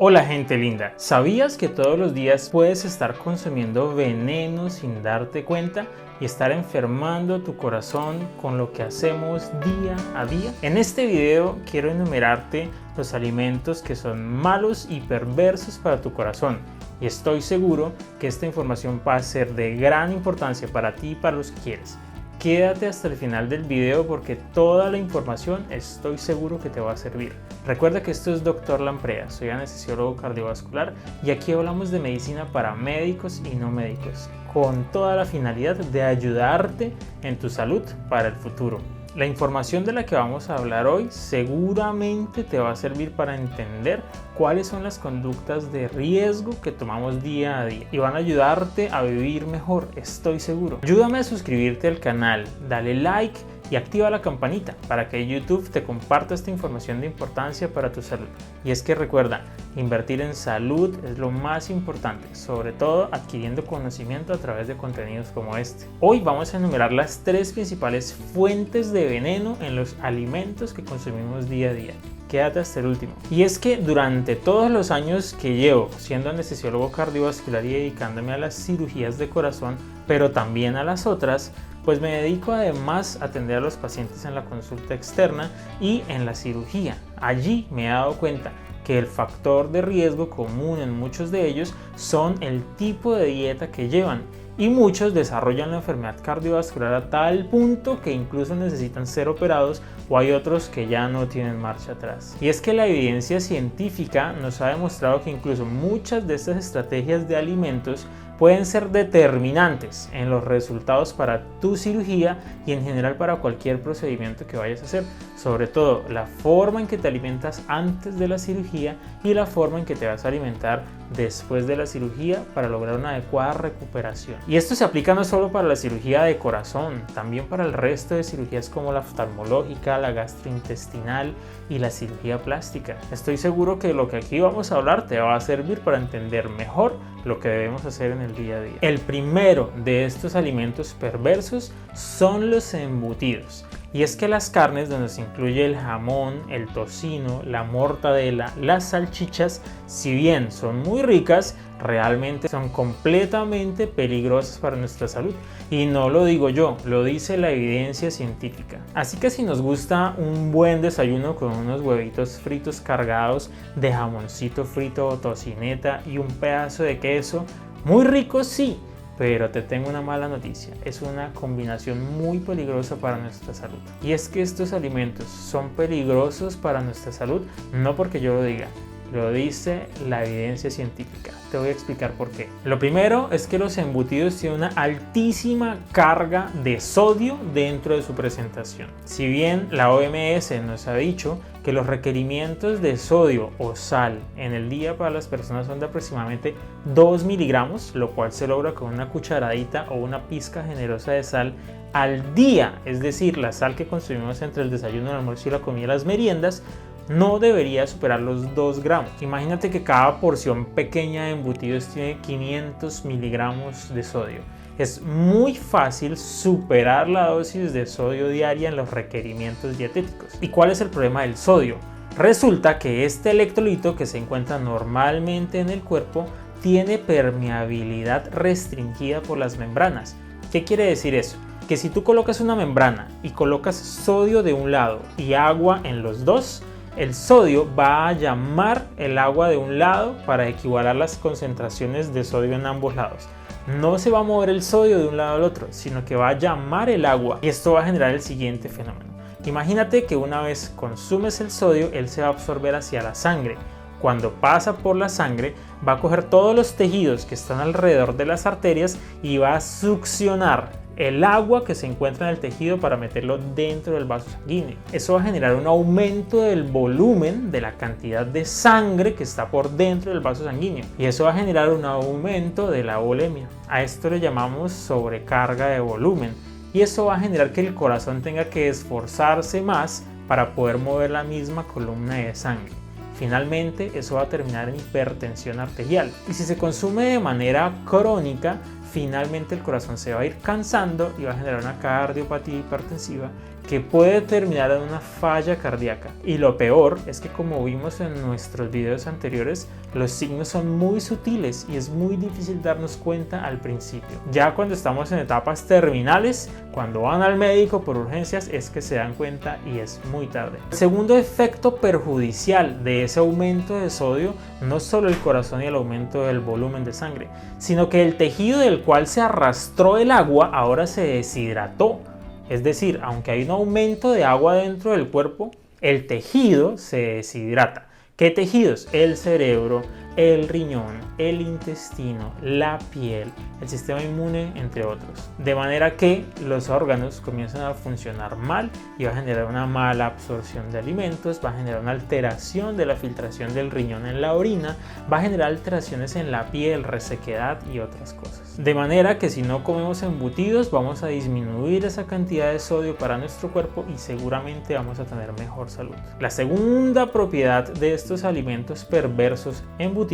Hola gente linda, ¿sabías que todos los días puedes estar consumiendo veneno sin darte cuenta y estar enfermando tu corazón con lo que hacemos día a día? En este video quiero enumerarte los alimentos que son malos y perversos para tu corazón y estoy seguro que esta información va a ser de gran importancia para ti y para los que quieres. Quédate hasta el final del video porque toda la información estoy seguro que te va a servir. Recuerda que esto es Dr. Lamprea, soy anestesiólogo cardiovascular y aquí hablamos de medicina para médicos y no médicos, con toda la finalidad de ayudarte en tu salud para el futuro. La información de la que vamos a hablar hoy seguramente te va a servir para entender cuáles son las conductas de riesgo que tomamos día a día y van a ayudarte a vivir mejor, estoy seguro. Ayúdame a suscribirte al canal, dale like y activa la campanita para que YouTube te comparta esta información de importancia para tu salud. Y es que recuerda, invertir en salud es lo más importante, sobre todo adquiriendo conocimiento a través de contenidos como este. Hoy vamos a enumerar las 3 principales fuentes de veneno en los alimentos que consumimos día a día. Quédate hasta el último. Y es que durante todos los años que llevo siendo anestesiólogo cardiovascular y dedicándome a las cirugías de corazón, pero también a las otras, pues me dedico además a atender a los pacientes en la consulta externa y en la cirugía. Allí me he dado cuenta que el factor de riesgo común en muchos de ellos son el tipo de dieta que llevan. Y muchos desarrollan la enfermedad cardiovascular a tal punto que incluso necesitan ser operados o hay otros que ya no tienen marcha atrás. Y es que la evidencia científica nos ha demostrado que incluso muchas de estas estrategias de alimentos pueden ser determinantes en los resultados para tu cirugía y en general para cualquier procedimiento que vayas a hacer, sobre todo la forma en que te alimentas antes de la cirugía y la forma en que te vas a alimentar después de la cirugía para lograr una adecuada recuperación. Y esto se aplica no solo para la cirugía de corazón, también para el resto de cirugías como la oftalmológica, la gastrointestinal y la cirugía plástica. Estoy seguro que lo que aquí vamos a hablar te va a servir para entender mejor lo que debemos hacer en el día a día. El primero de estos alimentos perversos son los embutidos. Y es que las carnes, donde se incluye el jamón, el tocino, la mortadela, las salchichas, si bien son muy ricas, realmente son completamente peligrosas para nuestra salud. Y no lo digo yo, lo dice la evidencia científica. Así que si nos gusta un buen desayuno con unos huevitos fritos cargados de jamoncito frito o tocineta y un pedazo de queso, muy rico sí, pero te tengo una mala noticia, es una combinación muy peligrosa para nuestra salud. Y es que estos alimentos son peligrosos para nuestra salud, no porque yo lo diga, lo dice la evidencia científica. Te voy a explicar por qué. Lo primero es que los embutidos tienen una altísima carga de sodio dentro de su presentación. Si bien la OMS nos ha dicho que los requerimientos de sodio o sal en el día para las personas son de aproximadamente 2 miligramos, lo cual se logra con una cucharadita o una pizca generosa de sal al día, es decir, la sal que consumimos entre el desayuno, el almuerzo y la comida y las meriendas, no debería superar los 2 gramos. Imagínate que cada porción pequeña de embutidos tiene 500 miligramos de sodio. Es muy fácil superar la dosis de sodio diaria en los requerimientos dietéticos. ¿Y cuál es el problema del sodio? Resulta que este electrolito que se encuentra normalmente en el cuerpo tiene permeabilidad restringida por las membranas. ¿Qué quiere decir eso? Que si tú colocas una membrana y colocas sodio de un lado y agua en los dos, el sodio va a llamar el agua de un lado para equivalar las concentraciones de sodio en ambos lados. No se va a mover el sodio de un lado al otro, sino que va a llamar el agua y esto va a generar el siguiente fenómeno. Imagínate que una vez consumes el sodio, él se va a absorber hacia la sangre. Cuando pasa por la sangre, va a coger todos los tejidos que están alrededor de las arterias y va a succionar el agua que se encuentra en el tejido para meterlo dentro del vaso sanguíneo. Eso va a generar un aumento del volumen de la cantidad de sangre que está por dentro del vaso sanguíneo y eso va a generar un aumento de la volemia. A esto le llamamos sobrecarga de volumen y eso va a generar que el corazón tenga que esforzarse más para poder mover la misma columna de sangre. Finalmente, eso va a terminar en hipertensión arterial y si se consume de manera crónica, finalmente el corazón se va a ir cansando y va a generar una cardiopatía hipertensiva que puede terminar en una falla cardíaca. Y lo peor es que, como vimos en nuestros videos anteriores, los signos son muy sutiles y es muy difícil darnos cuenta al principio. Ya cuando estamos en etapas terminales, cuando van al médico por urgencias, es que se dan cuenta y es muy tarde. El segundo efecto perjudicial de ese aumento de sodio no es solo el corazón y el aumento del volumen de sangre, sino que el tejido del cual se arrastró el agua ahora se deshidrató. Es decir, aunque hay un aumento de agua dentro del cuerpo, el tejido se deshidrata. ¿Qué tejidos? El cerebro, el riñón, el intestino, la piel, el sistema inmune, entre otros. De manera que los órganos comienzan a funcionar mal y va a generar una mala absorción de alimentos, va a generar una alteración de la filtración del riñón en la orina, va a generar alteraciones en la piel, resequedad y otras cosas. De manera que si no comemos embutidos, vamos a disminuir esa cantidad de sodio para nuestro cuerpo y seguramente vamos a tener mejor salud. La segunda propiedad de estos alimentos perversos embutidos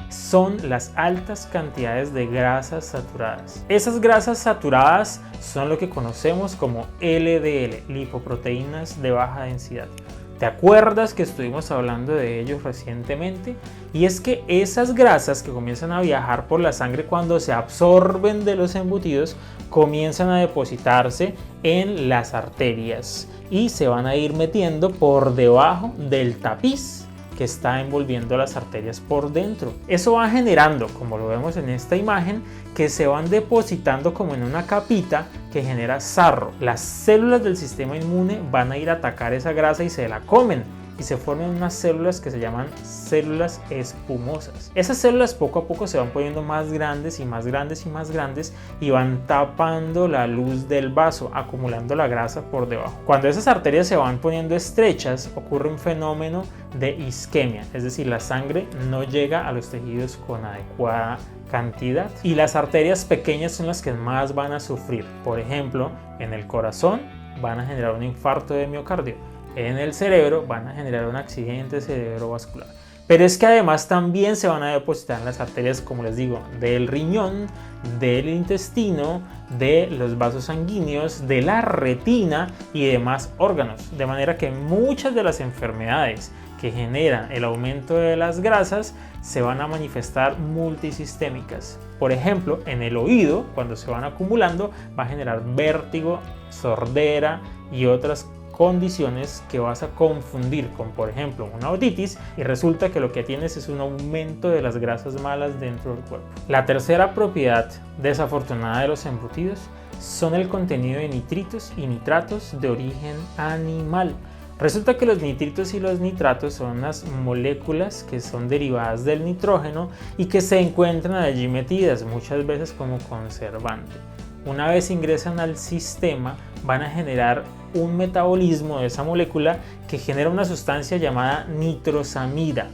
son las altas cantidades de grasas saturadas. Esas grasas saturadas son lo que conocemos como LDL, lipoproteínas de baja densidad. ¿Te acuerdas que estuvimos hablando de ellos recientemente? Y es que esas grasas que comienzan a viajar por la sangre cuando se absorben de los embutidos comienzan a depositarse en las arterias y se van a ir metiendo por debajo del tapiz que está envolviendo las arterias por dentro. Eso va generando, como lo vemos en esta imagen, que se van depositando como en una capita que genera sarro. Las células del sistema inmune van a ir a atacar esa grasa y se la comen y se forman unas células que se llaman células espumosas. Esas células poco a poco se van poniendo más grandes y más grandes y más grandes y van tapando la luz del vaso, acumulando la grasa por debajo. Cuando esas arterias se van poniendo estrechas, ocurre un fenómeno de isquemia, es decir, la sangre no llega a los tejidos con adecuada cantidad y las arterias pequeñas son las que más van a sufrir. Por ejemplo, en el corazón van a generar un infarto de miocardio, en el cerebro van a generar un accidente cerebrovascular. Pero es que además también se van a depositar en las arterias, como les digo, del riñón, del intestino, de los vasos sanguíneos, de la retina y demás órganos. De manera que muchas de las enfermedades que generan el aumento de las grasas se van a manifestar multisistémicas. Por ejemplo, en el oído, cuando se van acumulando, va a generar vértigo, sordera y otras condiciones que vas a confundir con, por ejemplo, una otitis y resulta que lo que tienes es un aumento de las grasas malas dentro del cuerpo. La tercera propiedad desafortunada de los embutidos son el contenido de nitritos y nitratos de origen animal. Resulta que los nitritos y los nitratos son unas moléculas que son derivadas del nitrógeno y que se encuentran allí metidas muchas veces como conservante. Una vez ingresan al sistema, van a generar un metabolismo de esa molécula que genera una sustancia llamada nitrosamida.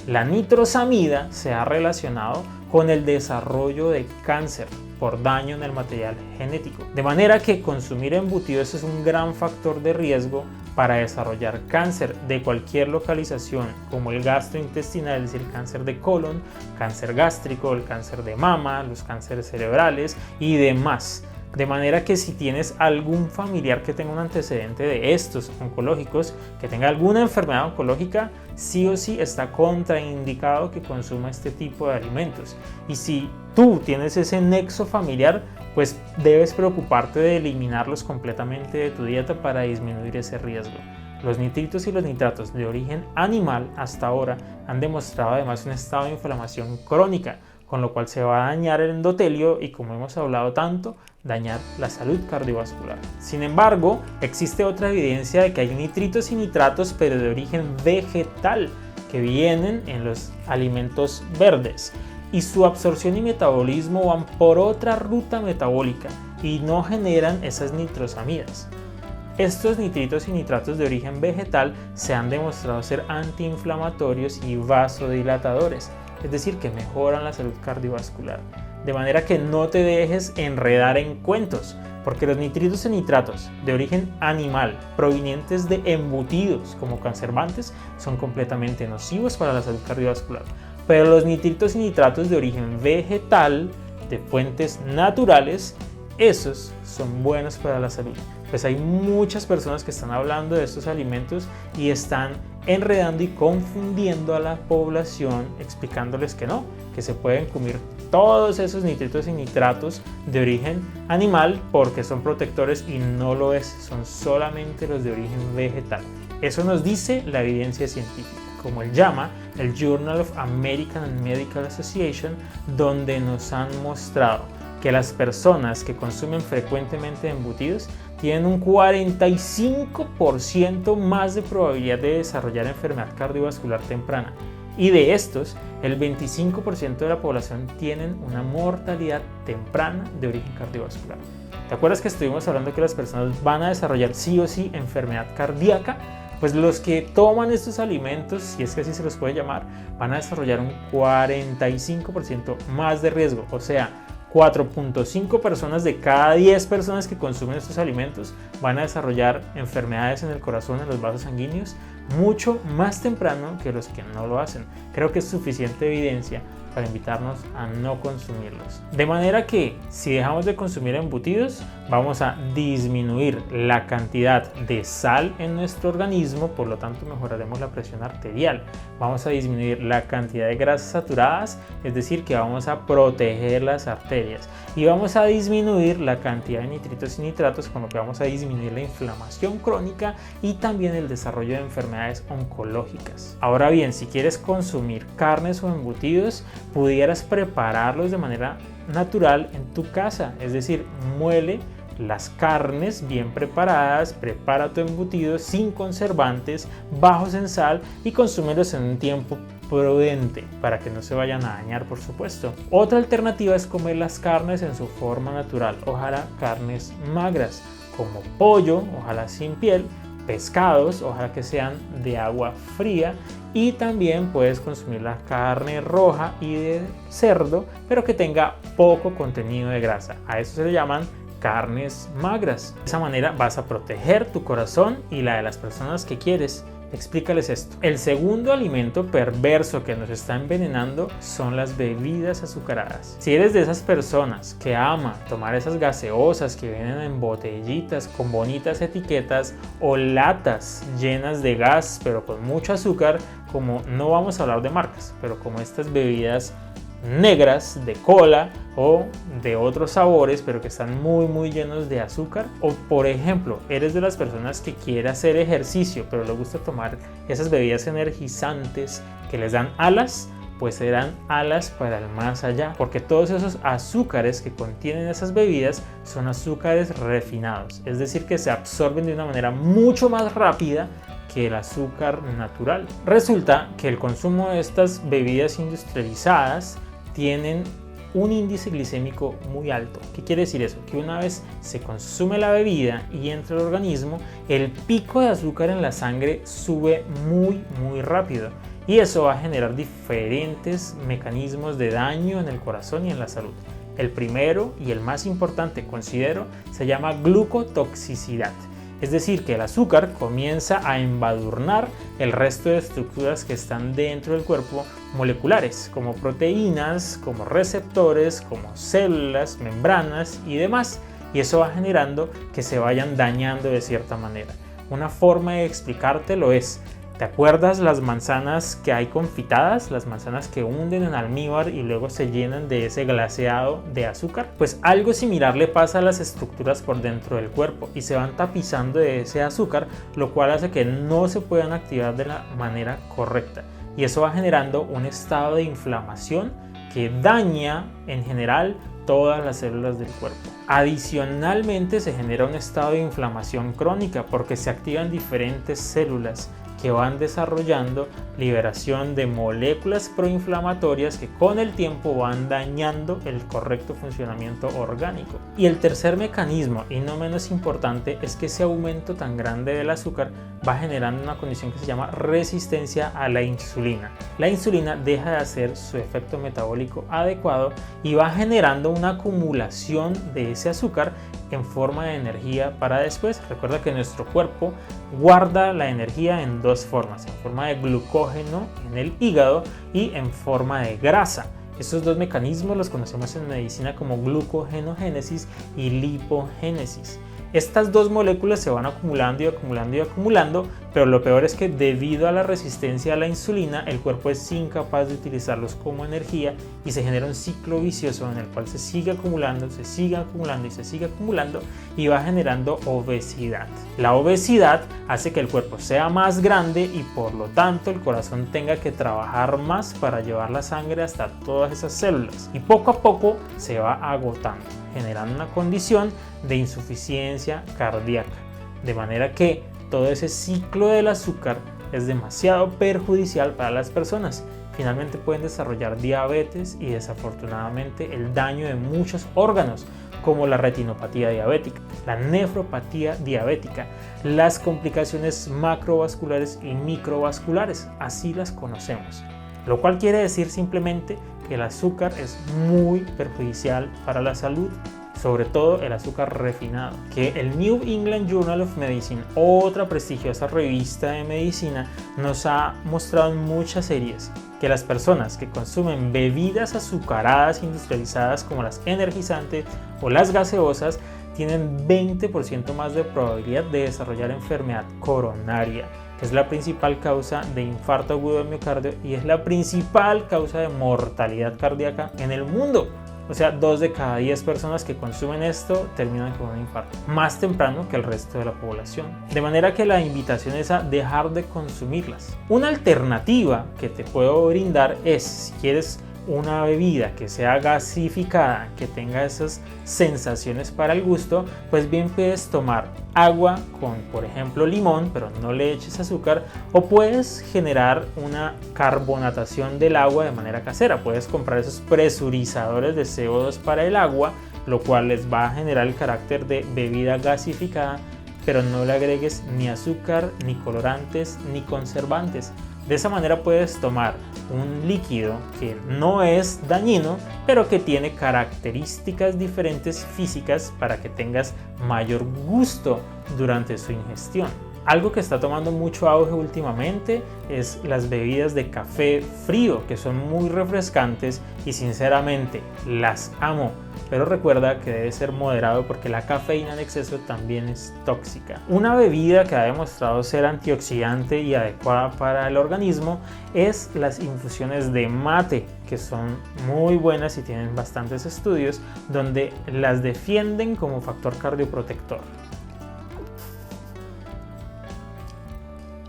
La nitrosamida se ha relacionado con el desarrollo de cáncer por daño en el material genético. De manera que consumir embutidos es un gran factor de riesgo para desarrollar cáncer de cualquier localización, como el gastrointestinal, es decir, el cáncer de colon, cáncer gástrico, el cáncer de mama, los cánceres cerebrales y demás. De manera que si tienes algún familiar que tenga un antecedente de estos oncológicos, que tenga alguna enfermedad oncológica, sí o sí está contraindicado que consuma este tipo de alimentos. Y si tú tienes ese nexo familiar, pues debes preocuparte de eliminarlos completamente de tu dieta para disminuir ese riesgo. Los nitritos y los nitratos de origen animal hasta ahora han demostrado además un estado de inflamación crónica, con lo cual se va a dañar el endotelio y, como hemos hablado tanto, dañar la salud cardiovascular. Sin embargo, existe otra evidencia de que hay nitritos y nitratos, pero de origen vegetal, que vienen en los alimentos verdes y su absorción y metabolismo van por otra ruta metabólica y no generan esas nitrosamidas. Estos nitritos y nitratos de origen vegetal se han demostrado ser antiinflamatorios y vasodilatadores, es decir, que mejoran la salud cardiovascular. De manera que no te dejes enredar en cuentos, porque los nitritos y nitratos de origen animal provenientes de embutidos como conservantes son completamente nocivos para la salud cardiovascular. Pero los nitritos y nitratos de origen vegetal, de fuentes naturales, esos son buenos para la salud. pues hay muchas personas que están hablando de estos alimentos y están enredando y confundiendo a la población, explicándoles que no, que se pueden comer todos esos nitritos y nitratos de origen animal porque son protectores, y no lo es, son solamente los de origen vegetal. Eso nos dice la evidencia científica, como él llama el Journal of American Medical Association, donde nos han mostrado que las personas que consumen frecuentemente embutidos tienen un 45% más de probabilidad de desarrollar enfermedad cardiovascular temprana, y de estos, el 25% de la población tienen una mortalidad temprana de origen cardiovascular. ¿Te acuerdas que estuvimos hablando que las personas van a desarrollar sí o sí enfermedad cardíaca? Pues los que toman estos alimentos, si es que así se los puede llamar, van a desarrollar un 45% más de riesgo. O sea, 4.5 personas de cada 10 personas que consumen estos alimentos van a desarrollar enfermedades en el corazón, en los vasos sanguíneos, mucho más temprano que los que no lo hacen. Creo que es suficiente evidencia para invitarnos a no consumirlos. De manera que si dejamos de consumir embutidos, vamos a disminuir la cantidad de sal en nuestro organismo, por lo tanto mejoraremos la presión arterial. Vamos a disminuir la cantidad de grasas saturadas, es decir, que vamos a proteger las arterias, y vamos a disminuir la cantidad de nitritos y nitratos, con lo que vamos a disminuir la inflamación crónica y también el desarrollo de enfermedades oncológicas. Ahora bien, si quieres consumir carnes o embutidos, pudieras prepararlos de manera natural en tu casa, es decir, muele las carnes bien preparadas, prepara tu embutido sin conservantes, bajos en sal, y consúmelos en un tiempo prudente para que no se vayan a dañar, por supuesto. Otra alternativa es comer las carnes en su forma natural, ojalá carnes magras como pollo, ojalá sin piel, pescados, ojalá que sean de agua fría, y también puedes consumir la carne roja y de cerdo, pero que tenga poco contenido de grasa. A eso se le llaman carnes magras. De esa manera vas a proteger tu corazón y la de las personas que quieres. Explícales esto. El segundo alimento perverso que nos está envenenando son las bebidas azucaradas. Si eres de esas personas que ama tomar esas gaseosas que vienen en botellitas con bonitas etiquetas o latas llenas de gas pero con mucho azúcar, como no vamos a hablar de marcas, pero como estas bebidas negras de cola o de otros sabores pero que están muy llenos de azúcar, o por ejemplo eres de las personas que quiere hacer ejercicio pero le gusta tomar esas bebidas energizantes que les dan alas, pues serán alas para el más allá, porque todos esos azúcares que contienen esas bebidas son azúcares refinados, es decir, que se absorben de una manera mucho más rápida que el azúcar natural. Resulta que el consumo de estas bebidas industrializadas tienen un índice glicémico muy alto. ¿Qué quiere decir eso? Que una vez se consume la bebida y entra al organismo, el pico de azúcar en la sangre sube muy rápido, y eso va a generar diferentes mecanismos de daño en el corazón y en la salud. El primero y el más importante, considero, se llama glucotoxicidad. Es decir, que el azúcar comienza a embadurnar el resto de estructuras que están dentro del cuerpo, moleculares, como proteínas, como receptores, como células, membranas y demás. Y eso va generando que se vayan dañando de cierta manera. Una forma de explicártelo es: ¿te acuerdas las manzanas que hay confitadas? Las manzanas que hunden en almíbar y luego se llenan de ese glaseado de azúcar. Pues algo similar le pasa a las estructuras por dentro del cuerpo y se van tapizando de ese azúcar, lo cual hace que no se puedan activar de la manera correcta. Y eso va generando un estado de inflamación que daña en general todas las células del cuerpo. Adicionalmente se genera un estado de inflamación crónica porque se activan diferentes células que van desarrollando liberación de moléculas proinflamatorias que con el tiempo van dañando el correcto funcionamiento orgánico. Y el tercer mecanismo, y no menos importante, es que ese aumento tan grande del azúcar va generando una condición que se llama resistencia a la insulina. La insulina deja de hacer su efecto metabólico adecuado y va generando una acumulación de ese azúcar en forma de energía para después. Recuerda que nuestro cuerpo guarda la energía en dos formas: en forma de glucógeno en el hígado y en forma de grasa. Estos dos mecanismos los conocemos en medicina como glucogenogénesis y lipogénesis. Estas dos moléculas se van acumulando y acumulando y acumulando, pero lo peor es que debido a la resistencia a la insulina, el cuerpo es incapaz de utilizarlos como energía y se genera un ciclo vicioso en el cual se sigue acumulando, se sigue acumulando y se sigue acumulando y va generando obesidad. La obesidad hace que el cuerpo sea más grande y por lo tanto el corazón tenga que trabajar más para llevar la sangre hasta todas esas células y poco a poco se va agotando, generando una condición de insuficiencia cardíaca, de manera que todo ese ciclo del azúcar es demasiado perjudicial para las personas. Finalmente pueden desarrollar diabetes y desafortunadamente el daño de muchos órganos como la retinopatía diabética, la nefropatía diabética, las complicaciones macrovasculares y microvasculares, así las conocemos. Lo cual quiere decir simplemente que el azúcar es muy perjudicial para la salud, sobre todo el azúcar refinado, que el New England Journal of Medicine, otra prestigiosa revista de medicina, nos ha mostrado en muchas series que las personas que consumen bebidas azucaradas industrializadas como las energizantes o las gaseosas tienen 20% más de probabilidad de desarrollar enfermedad coronaria, que es la principal causa de infarto agudo de miocardio y es la principal causa de mortalidad cardíaca en el mundo. O sea, 2 de cada 10 personas que consumen esto terminan con un infarto, más temprano que el resto de la población. De manera que la invitación es a dejar de consumirlas. Una alternativa que te puedo brindar es, si quieres una bebida que sea gasificada, que tenga esas sensaciones para el gusto, pues bien puedes tomar agua con, por ejemplo, limón, pero no le eches azúcar, o puedes generar una carbonatación del agua de manera casera. Puedes comprar esos presurizadores de CO2 para el agua, lo cual les va a generar el carácter de bebida gasificada, pero no le agregues ni azúcar, ni colorantes, ni conservantes. De esa manera puedes tomar un líquido que no es dañino, pero que tiene características diferentes físicas para que tengas mayor gusto durante su ingestión. Algo que está tomando mucho auge últimamente es las bebidas de café frío, que son muy refrescantes y sinceramente las amo. Pero recuerda que debe ser moderado porque la cafeína en exceso también es tóxica. Una bebida que ha demostrado ser antioxidante y adecuada para el organismo es las infusiones de mate, que son muy buenas y tienen bastantes estudios donde las defienden como factor cardioprotector.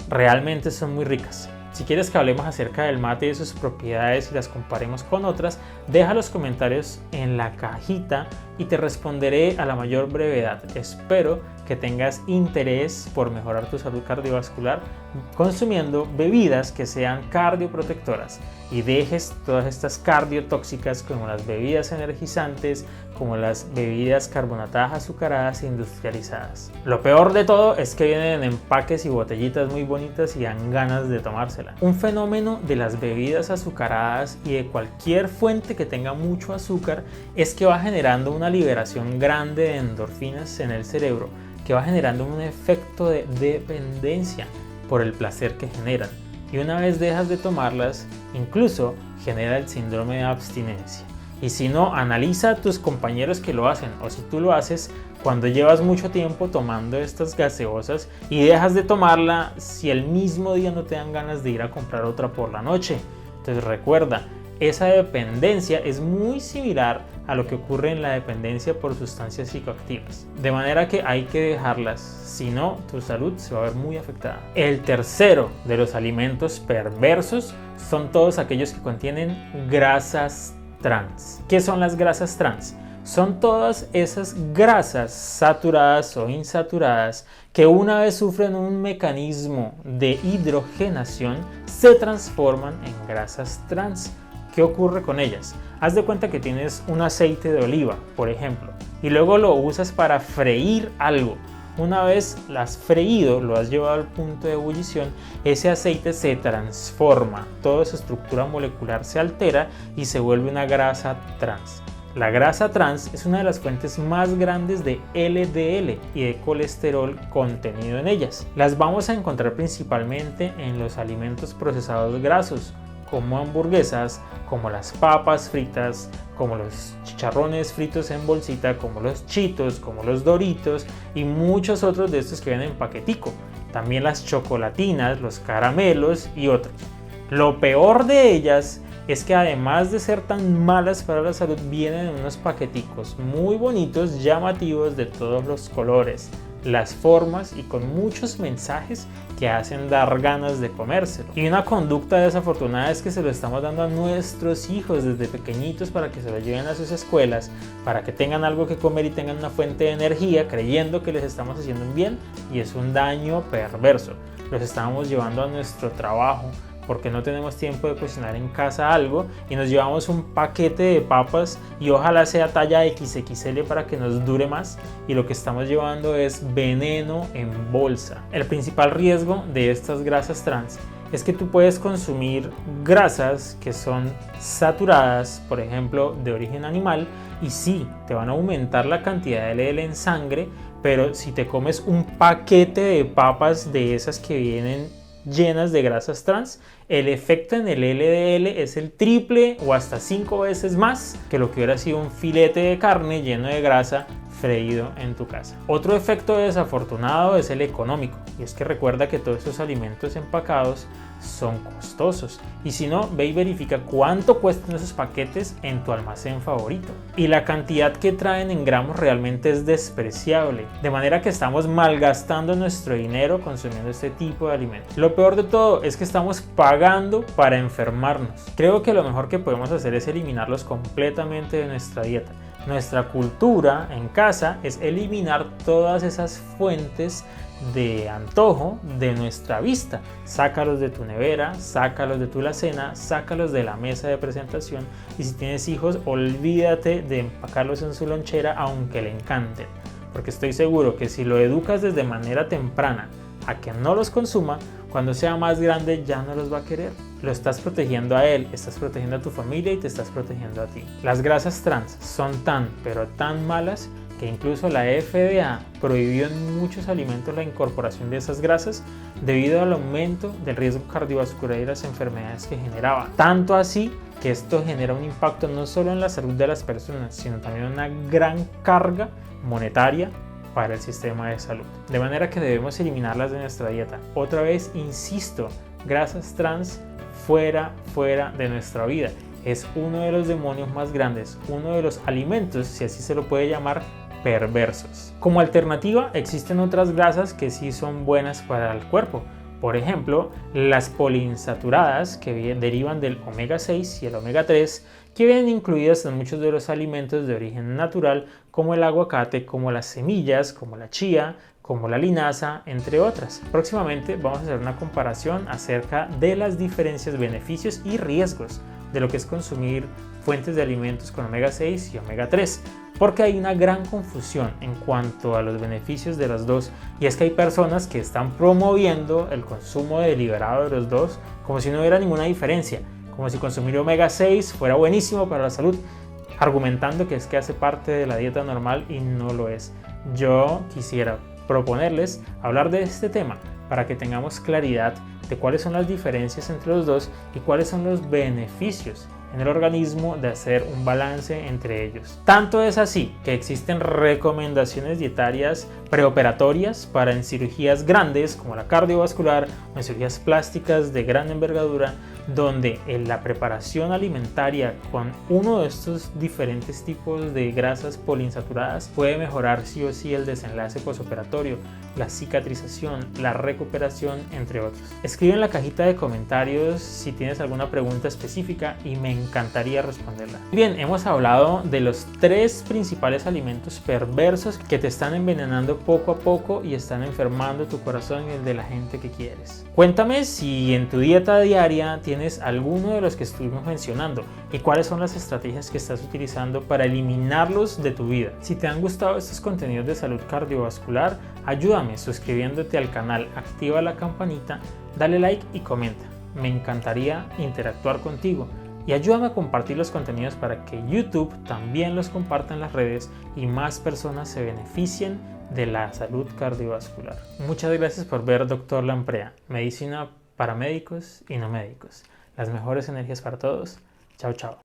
Realmente son muy ricas. Si quieres que hablemos acerca del mate y de sus propiedades y las comparemos con otras, deja los comentarios en la cajita y te responderé a la mayor brevedad. Espero que tengas interés por mejorar tu salud cardiovascular consumiendo bebidas que sean cardioprotectoras y dejes todas estas cardiotóxicas como las bebidas energizantes, como las bebidas carbonatadas azucaradas e industrializadas. Lo peor de todo es que vienen en empaques y botellitas muy bonitas y dan ganas de tomársela. Un fenómeno de las bebidas azucaradas y de cualquier fuente que tenga mucho azúcar es que va generando una liberación grande de endorfinas en el cerebro, que va generando un efecto de dependencia por el placer que generan. Y una vez dejas de tomarlas, incluso genera el síndrome de abstinencia. Y si no, analiza a tus compañeros que lo hacen, o si tú lo haces cuando llevas mucho tiempo tomando estas gaseosas y dejas de tomarla, si el mismo día no te dan ganas de ir a comprar otra por la noche. Entonces recuerda, esa dependencia es muy similar a lo que ocurre en la dependencia por sustancias psicoactivas. De manera que hay que dejarlas, si no, tu salud se va a ver muy afectada. El tercero de los alimentos perversos son todos aquellos que contienen grasas trans. ¿Qué son las grasas trans? Son todas esas grasas saturadas o insaturadas que una vez sufren un mecanismo de hidrogenación se transforman en grasas trans. ¿Qué ocurre con ellas? Haz de cuenta que tienes un aceite de oliva, por ejemplo, y luego lo usas para freír algo. Una vez lo has freído, lo has llevado al punto de ebullición, ese aceite se transforma, toda su estructura molecular se altera y se vuelve una grasa trans. La grasa trans es una de las fuentes más grandes de LDL y de colesterol contenido en ellas. Las vamos a encontrar principalmente en los alimentos procesados grasos, como hamburguesas, como las papas fritas, como los chicharrones fritos en bolsita, como los Cheetos, como los Doritos y muchos otros de estos que vienen en paquetico. También las chocolatinas, los caramelos y otros. Lo peor de ellas es que además de ser tan malas para la salud, vienen en unos paqueticos muy bonitos, llamativos, de todos los colores, las formas y con muchos mensajes que hacen dar ganas de comérselo. Y una conducta desafortunada es que se lo estamos dando a nuestros hijos desde pequeñitos para que se lo lleven a sus escuelas, para que tengan algo que comer y tengan una fuente de energía, creyendo que les estamos haciendo un bien, y es un daño perverso. Los estamos llevando a nuestro trabajo porque no tenemos tiempo de cocinar en casa algo y nos llevamos un paquete de papas y ojalá sea talla XXL para que nos dure más, y lo que estamos llevando es veneno en bolsa. El principal riesgo de estas grasas trans es que tú puedes consumir grasas que son saturadas, por ejemplo, de origen animal, y sí, te van a aumentar la cantidad de LDL en sangre, pero si te comes un paquete de papas de esas que vienen llenas de grasas trans, el efecto en el LDL es el triple o hasta 5 veces más que lo que hubiera sido un filete de carne lleno de grasa freído en tu casa. Otro efecto desafortunado es el económico, y es que recuerda que todos estos alimentos empacados son costosos, y si no, ve y verifica cuánto cuestan esos paquetes en tu almacén favorito, y la cantidad que traen en gramos realmente es despreciable, de manera que estamos malgastando nuestro dinero consumiendo este tipo de alimentos. Lo peor de todo es que estamos pagando para enfermarnos. Creo que lo mejor que podemos hacer es eliminarlos completamente de nuestra dieta. Nuestra cultura en casa es eliminar todas esas fuentes de antojo de nuestra vista. Sácalos de tu nevera, sácalos de tu alacena, sácalos de la mesa de presentación, y si tienes hijos, olvídate de empacarlos en su lonchera aunque le encanten, porque estoy seguro que si lo educas desde manera temprana a que no los consuma, cuando sea más grande ya no los va a querer. Lo estás protegiendo a él, estás protegiendo a tu familia y te estás protegiendo a ti. Las grasas trans son tan, pero tan malas que incluso la FDA prohibió en muchos alimentos la incorporación de esas grasas debido al aumento del riesgo cardiovascular y las enfermedades que generaba. Tanto así que esto genera un impacto no solo en la salud de las personas, sino también una gran carga monetaria para el sistema de salud. De manera que debemos eliminarlas de nuestra dieta. Otra vez, insisto, grasas trans fuera de nuestra vida. Es uno de los demonios más grandes, uno de los alimentos, si así se lo puede llamar, perversos. Como alternativa, existen otras grasas que sí son buenas para el cuerpo. Por ejemplo, las poliinsaturadas, que derivan del omega 6 y el omega 3, que vienen incluidas en muchos de los alimentos de origen natural, como el aguacate, como las semillas, como la chía, como la linaza, entre otras. Próximamente vamos a hacer una comparación acerca de las diferencias, beneficios y riesgos de lo que es consumir fuentes de alimentos con omega 6 y omega 3, porque hay una gran confusión en cuanto a los beneficios de las dos, y es que hay personas que están promoviendo el consumo deliberado de los dos como si no hubiera ninguna diferencia, como si consumir omega 6 fuera buenísimo para la salud, argumentando que es que hace parte de la dieta normal y no lo es. Yo quisiera proponerles hablar de este tema para que tengamos claridad de cuáles son las diferencias entre los dos y cuáles son los beneficios en el organismo de hacer un balance entre ellos. Tanto es así que existen recomendaciones dietarias preoperatorias para en cirugías grandes como la cardiovascular o en cirugías plásticas de gran envergadura, donde en la preparación alimentaria con uno de estos diferentes tipos de grasas poliinsaturadas puede mejorar sí o sí el desenlace posoperatorio, la cicatrización, la recuperación, entre otros. Escribe en la cajita de comentarios si tienes alguna pregunta específica y me encantaría responderla. Bien, hemos hablado de los 3 principales alimentos perversos que te están envenenando poco a poco y están enfermando tu corazón y el de la gente que quieres. Cuéntame si en tu dieta diaria tienes alguno de los que estuvimos mencionando y cuáles son las estrategias que estás utilizando para eliminarlos de tu vida. Si te han gustado estos contenidos de salud cardiovascular, ayúdame suscribiéndote al canal, activa la campanita, dale like y comenta. Me encantaría interactuar contigo y ayúdame a compartir los contenidos para que YouTube también los comparta en las redes y más personas se beneficien de la salud cardiovascular. Muchas gracias por ver Dr. Lamprea, medicina para médicos y no médicos. Las mejores energías para todos. Chao, chao.